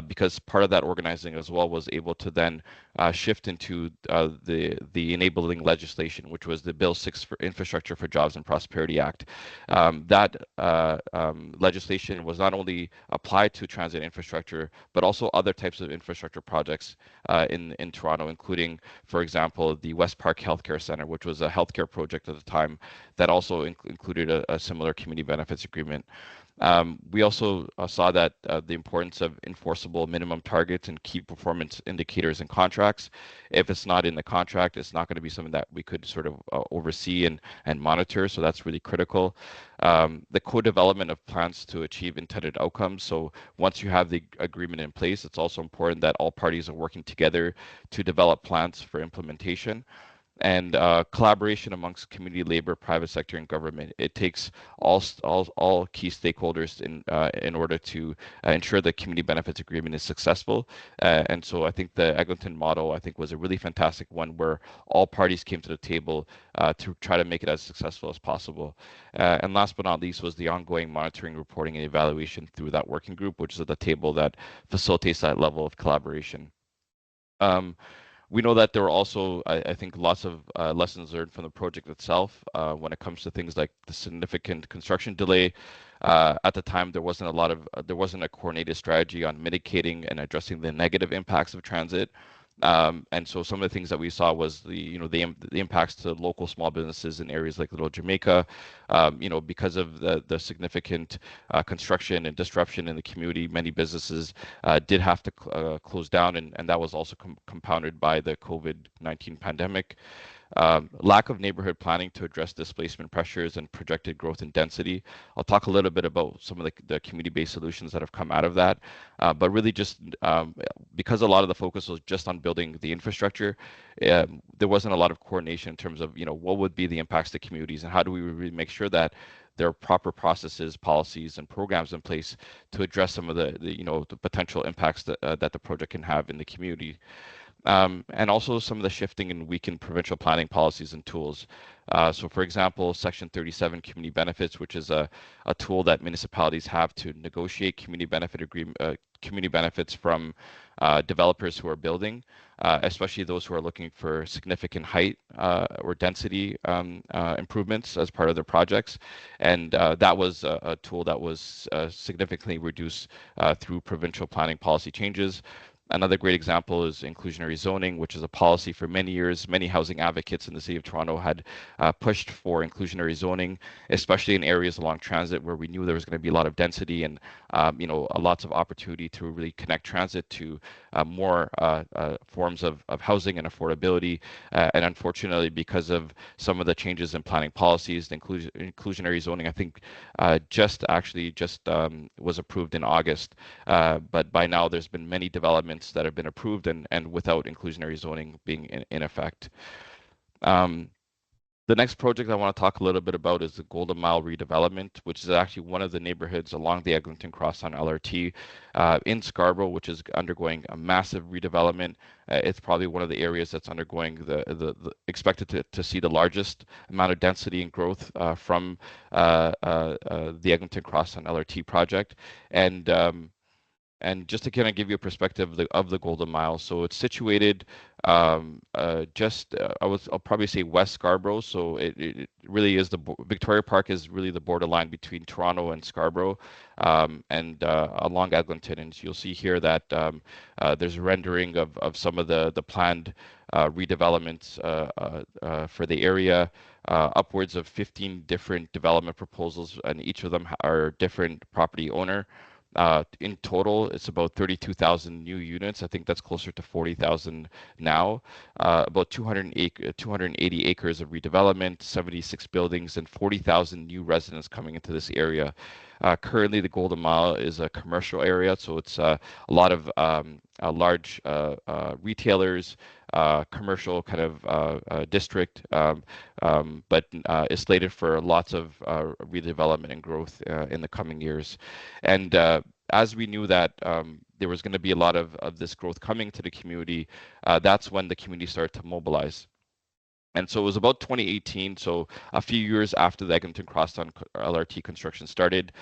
because part of that organizing as well was able to then shift into the enabling legislation, which was the Bill 6 for Infrastructure for Jobs and Prosperity Act. That legislation was not only applied to transit infrastructure, but also other types of infrastructure projects in Toronto, including, for example, the West Park Healthcare Centre, which was a healthcare project at the time that also included a similar community benefits agreement. We also saw that the importance of enforceable minimum targets and key performance indicators in contracts. If it's not in the contract, it's not going to be something that we could sort of oversee and monitor. So that's really critical. The co-development of plans to achieve intended outcomes. So once you have the agreement in place, it's also important that all parties are working together to develop plans for implementation. and collaboration amongst community, labor, private sector, and government. It takes all key stakeholders in order to ensure the community benefits agreement is successful. And so I think the Eglinton model, I think, was a really fantastic one where all parties came to the table to try to make it as successful as possible. And last but not least was the ongoing monitoring, reporting, and evaluation through that working group, which is at the table that facilitates that level of collaboration. We know that there were also, I think, lots of lessons learned from the project itself when it comes to things like the significant construction delay. At the time, there wasn't a coordinated strategy on mitigating and addressing the negative impacts of transit. And so some of the things that we saw was the impacts to local small businesses in areas like Little Jamaica, because of the significant construction and disruption in the community, many businesses did have to close down, and that was also compounded by the COVID-19 pandemic. Lack of neighborhood planning to address displacement pressures and projected growth in density. I'll talk a little bit about some of the community-based solutions that have come out of that, but really just because a lot of the focus was just on building the infrastructure, there wasn't a lot of coordination in terms of what would be the impacts to communities and how do we really make sure that there are proper processes, policies, and programs in place to address some of the potential impacts that the project can have in the community. And also some of the shifting and weakened provincial planning policies and tools. So for example, Section 37 community benefits, which is a tool that municipalities have to negotiate community benefits from developers who are building, especially those who are looking for significant height or density improvements as part of their projects. And that was a tool that was significantly reduced through provincial planning policy changes. Another great example is inclusionary zoning, which is a policy for many years. Many housing advocates in the city of Toronto had pushed for inclusionary zoning, especially in areas along transit where we knew there was going to be a lot of density and lots of opportunity to really connect transit to more forms of housing and affordability. And unfortunately, because of some of the changes in planning policies, the inclusionary zoning, I think just was approved in August. But by now, there's been many developments that have been approved and without inclusionary zoning being in effect. The next project I want to talk a little bit about is the Golden Mile redevelopment, which is actually one of the neighborhoods along the Eglinton Crosstown LRT in Scarborough, which is undergoing a massive redevelopment. It's probably one of the areas that's undergoing the expected to see the largest amount of density and growth from the Eglinton Crosstown LRT project. And just to kind of give you a perspective of the Golden Mile, so it's situated I'll probably say West Scarborough. So it really is Victoria Park is really the borderline between Toronto and Scarborough, and along Eglinton. And you'll see here that there's a rendering of some of the planned redevelopments for the area. Upwards of 15 different development proposals, and each of them are different property owner. In total, it's about 32,000 new units. I think that's closer to 40,000 now. About 280 acres of redevelopment, 76 buildings, and 40,000 new residents coming into this area. Currently, the Golden Mile is a commercial area, so it's a lot of large retailers, commercial kind of district, but is slated for lots of redevelopment and growth in the coming years. And as we knew that there was going to be a lot of this growth coming to the community, that's when the community started to mobilize. And so it was about 2018, so a few years after the Eglinton Crosstown LRT construction started,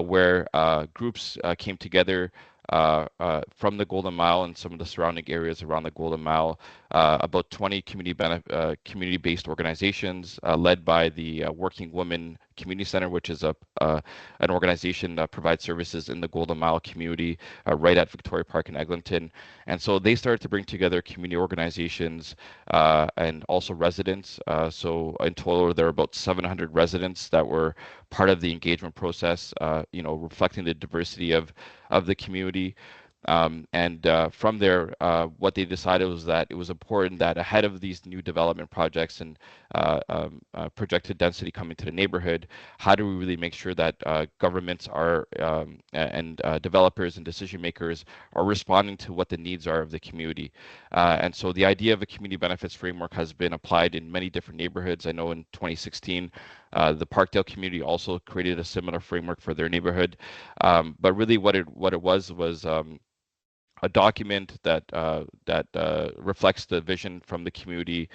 where groups came together from the Golden Mile and some of the surrounding areas around the Golden Mile. About 20 community-based organizations led by the Working Women Community Center, which is an organization that provides services in the Golden Mile community right at Victoria Park in Eglinton. And so they started to bring together community organizations and also residents. So in total, there are about 700 residents that were part of the engagement process, reflecting the diversity of the community. From there, what they decided was that it was important that ahead of these new development projects and projected density coming to the neighborhood, how do we really make sure that governments are and developers and decision makers are responding to what the needs are of the community? And so the idea of a community benefits framework has been applied in many different neighborhoods. I know in 2016, the Parkdale community also created a similar framework for their neighborhood. But really what it was a document that reflects the vision from the community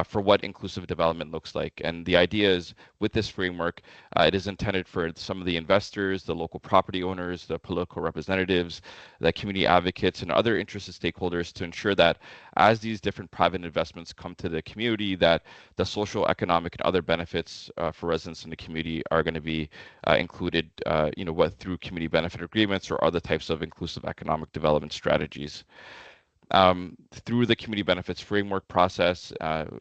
for what inclusive development looks like. And the idea is, with this framework, it is intended for some of the investors, the local property owners, the political representatives, the community advocates, and other interested stakeholders to ensure that as these different private investments come to the community, that the social, economic, and other benefits for residents in the community are going to be included, what through community benefit agreements or other types of inclusive economic development strategies. Through the community benefits framework process,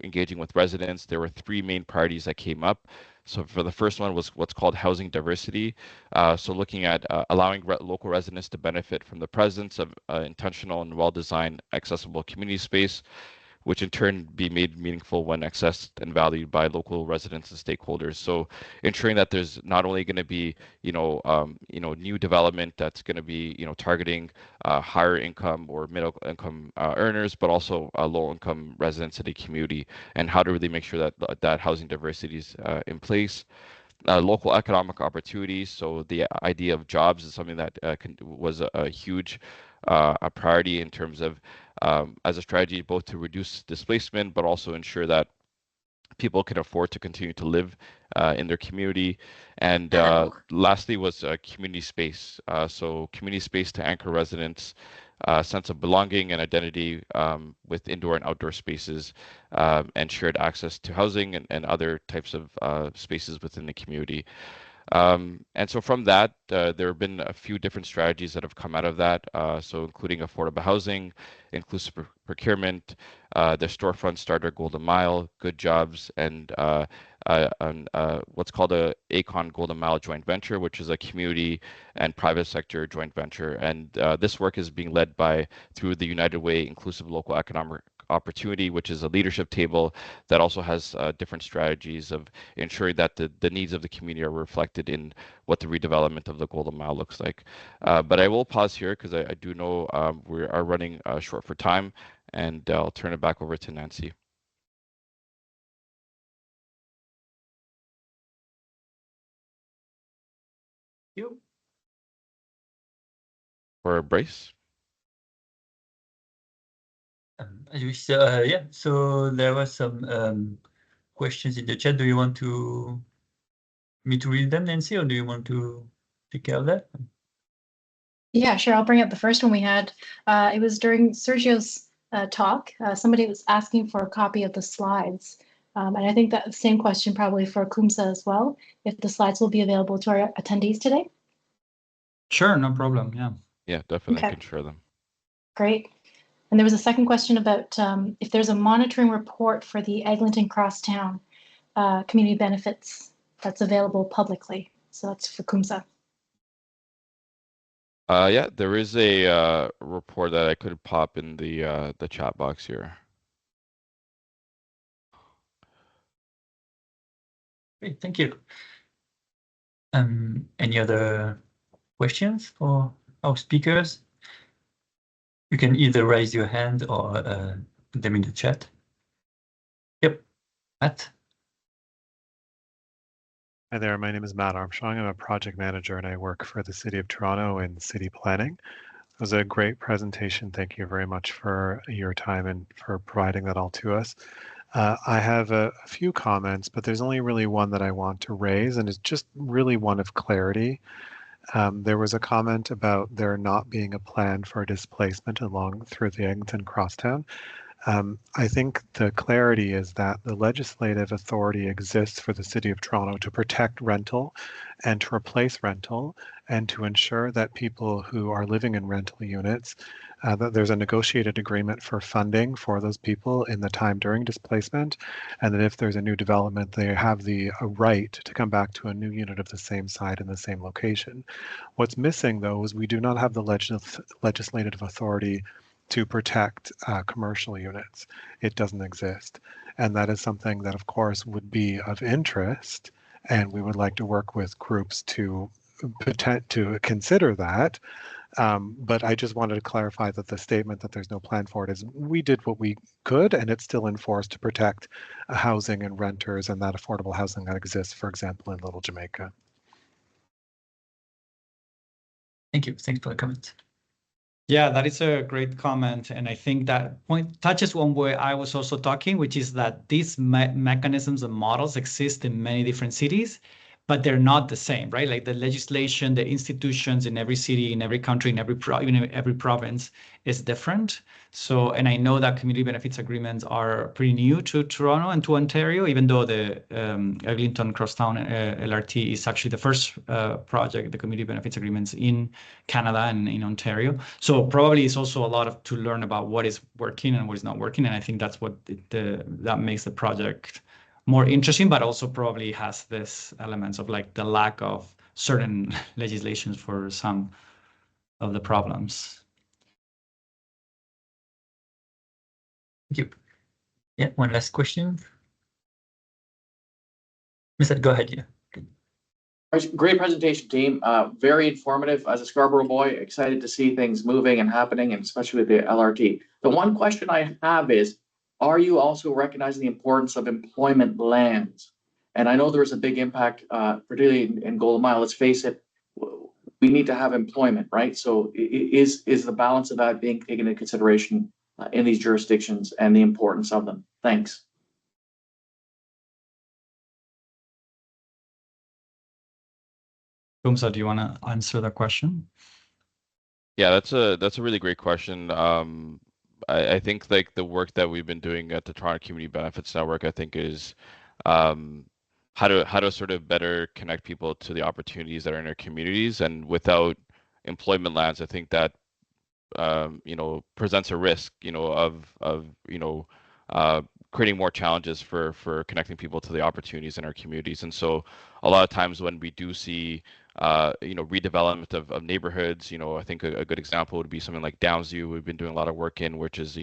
engaging with residents, there were three main priorities that came up. So for the first one was what's called housing diversity. So looking at allowing local residents to benefit from the presence of intentional and well-designed accessible community space, which in turn be made meaningful when accessed and valued by local residents and stakeholders. So ensuring that there's not only going to be, new development that's going to be, targeting higher income or middle income earners, but also low income residents in the community, and how to really make sure that that housing diversity is in place. Local economic opportunities. So the idea of jobs is something that was a huge a priority in terms of as a strategy, both to reduce displacement, but also ensure that people can afford to continue to live in their community. And lastly was community space. So community space to anchor residents' sense of belonging and identity with indoor and outdoor spaces and shared access to housing and other types of spaces within the community. And so from that, there have been a few different strategies that have come out of that. So including affordable housing, inclusive procurement, the storefront starter Golden Mile, good jobs, and what's called a Acon Golden Mile joint venture, which is a community and private sector joint venture. And this work is being led through the United Way Inclusive Local Economic Opportunity, which is a leadership table that also has different strategies of ensuring that the needs of the community are reflected in what the redevelopment of the Golden Mile looks like. But I will pause here because I do know we are running short for time, and I'll turn it back over to Nancy. You. Or Bryce? Yeah, so there were some questions in the chat. Do you want me to read them, Nancy, or do you want to take care of that? Yeah, sure. I'll bring up the first one we had. It was during Sergio's talk. Somebody was asking for a copy of the slides. And I think that same question probably for Kumsa as well, if the slides will be available to our attendees today. Sure, no problem. Yeah. Yeah, definitely Okay. can share them. Great. And there was a second question about if there's a monitoring report for the Eglinton Crosstown community benefits that's available publicly. So that's for Kumsa. Yeah, there is a report that I could pop in the chat box here. Great, thank you. Any other questions for our speakers? You can either raise your hand or put them in the chat. Yep, Matt. Hi there, my name is Matt Armstrong. I'm a project manager and I work for the City of Toronto in city planning. It was a great presentation. Thank you very much for your time and for providing that all to us. I have a few comments, but there's only really one that I want to raise, and it's just really one of clarity. There was a comment about there not being a plan for displacement along through the Eglinton Crosstown. I think the clarity is that the legislative authority exists for the City of Toronto to protect rental and to replace rental and to ensure that people who are living in rental units, that there's a negotiated agreement for funding for those people in the time during displacement, and that if there's a new development, they have the right to come back to a new unit of the same site in the same location. What's missing, though, is we do not have the legislative authority to protect commercial units. It doesn't exist. And that is something that, of course, would be of interest. And we would like to work with groups to consider that. But I just wanted to clarify that the statement that there's no plan for it is we did what we could, and it's still in force to protect housing and renters and that affordable housing that exists, for example, in Little Jamaica. Thank you. Thanks for the comment. Yeah, that is a great comment. And I think that point touches on where I was also talking, which is that these mechanisms and models exist in many different cities, but they're not the same, right? Like the legislation, the institutions in every city, in every country, in every province is different. So, and I know that community benefits agreements are pretty new to Toronto and to Ontario, even though the Eglinton Crosstown LRT is actually the first project, the community benefits agreements in Canada and in Ontario. So probably it's also a lot to learn about what is working and what is not working. And I think that's what that makes the project more interesting, but also probably has this elements of like the lack of certain legislations for some of the problems. Thank you. Yeah, one last question. Mr. Go ahead, yeah. Great presentation, team. Very informative. As a Scarborough boy, excited to see things moving and happening, and especially with the LRT. The one question I have is, are you also recognizing the importance of employment lands? And I know there was a big impact, particularly in Golden Mile. Let's face it, we need to have employment, right? So is the balance of that being taken into consideration in these jurisdictions and the importance of them? Thanks. Kumsa, do you want to answer the question? Yeah, that's a really great question. I think like the work that we've been doing at the Toronto Community Benefits Network, I think is how to sort of better connect people to the opportunities that are in their communities. And without employment lands, I think that presents a risk, of creating more challenges for connecting people to the opportunities in our communities. And so a lot of times when we do see redevelopment of neighborhoods, I think a good example would be something like Downsview we've been doing a lot of work in, which is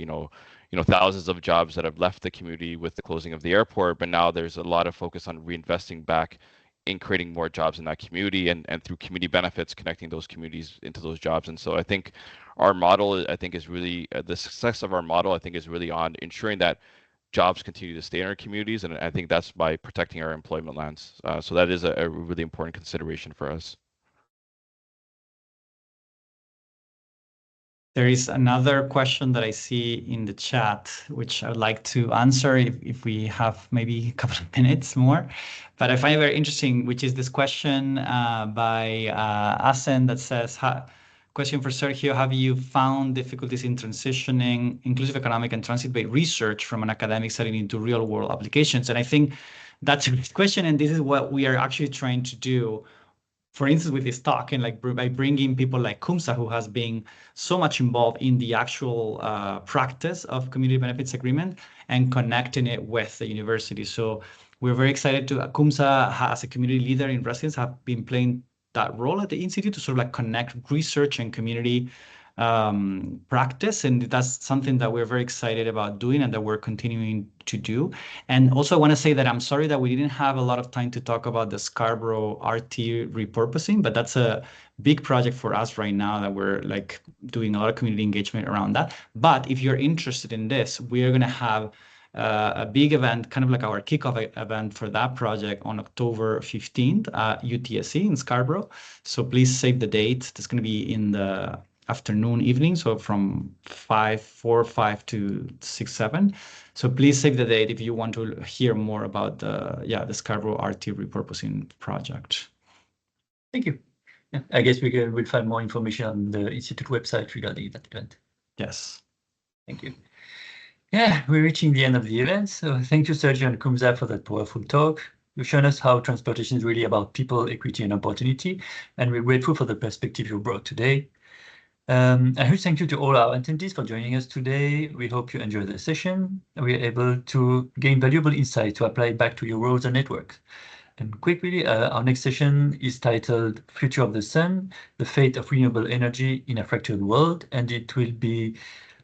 thousands of jobs that have left the community with the closing of the airport, but now there's a lot of focus on reinvesting back in creating more jobs in that community and through community benefits, connecting those communities into those jobs. And so I think our model, I think, is really the success of our model, I think, is really on ensuring that jobs continue to stay in our communities. And I think that's by protecting our employment lands. So that is a really important consideration for us. There is another question that I see in the chat, which I would like to answer if we have maybe a couple of minutes more. But I find it very interesting, which is this question by Asen that says, question for Sergio, have you found difficulties in transitioning inclusive economic and transit-based research from an academic setting into real-world applications? And I think that's a good question, and this is what we are actually trying to do. For instance, with this talk, and like by bringing people like Kumsa, who has been so much involved in the actual practice of community benefits agreement and connecting it with the university. So we're very excited to, Kumsa as a community leader in residence have been playing that role at the Institute to sort of like connect research and community practice. And that's something that we're very excited about doing and that we're continuing to do. And also I want to say that I'm sorry that we didn't have a lot of time to talk about the Scarborough RT repurposing, but that's a big project for us right now that we're like doing a lot of community engagement around that. But if you're interested in this, we are going to have a big event, kind of like our kickoff event for that project on October 15th at UTSC in Scarborough. So please save the date. It's going to be in the afternoon, evening, so from 5 to 6, 7. So please save the date if you want to hear more about the Scarborough RT repurposing project. Thank you. Yeah, I guess we'll find more information on the Institute website regarding that event. Yes. Thank you. Yeah, we're reaching the end of the event. So thank you, Sergio and Kumsa, for that powerful talk. You've shown us how transportation is really about people, equity, and opportunity, and we're grateful for the perspective you brought today. A huge thank you to all our attendees for joining us today. We hope you enjoyed the session. We are able to gain valuable insight to apply back to your roads and networks. And quickly, our next session is titled Future of the Sun, the Fate of Renewable Energy in a Fractured World, and it will be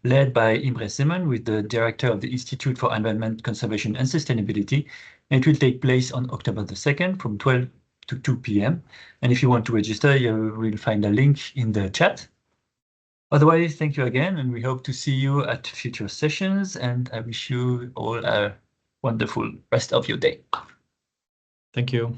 led by Imre Simon, with the director of the Institute for Environment Conservation and Sustainability. And it will take place on October the 2nd from 12 to 2 p.m. And if you want to register, you will find a link in the chat. Otherwise, thank you again, and we hope to see you at future sessions, and I wish you all a wonderful rest of your day. Thank you.